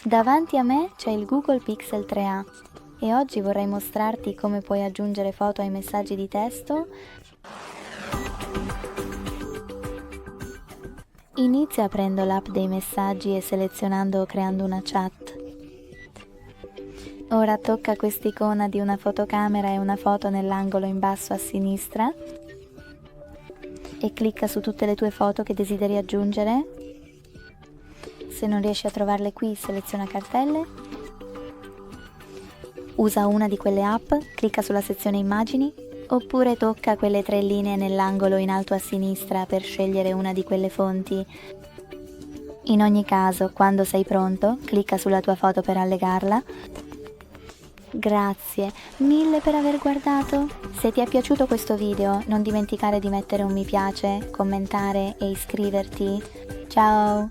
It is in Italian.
Davanti a me c'è il Google Pixel 3a e oggi vorrei mostrarti come puoi aggiungere foto ai messaggi di testo. Inizia aprendo l'app dei messaggi e selezionando o creando una chat. Ora tocca quest'icona di una fotocamera e una foto nell'angolo in basso a sinistra e clicca su tutte le tue foto che desideri aggiungere. Se non riesci a trovarle qui, seleziona Cartelle. Usa una di quelle app, clicca sulla sezione immagini, oppure tocca quelle 3 linee nell'angolo in alto a sinistra per scegliere una di quelle fonti. In ogni caso, quando sei pronto, clicca sulla tua foto per allegarla. Grazie mille per aver guardato. Se ti è piaciuto questo video, non dimenticare di mettere un mi piace, commentare e iscriverti. Ciao!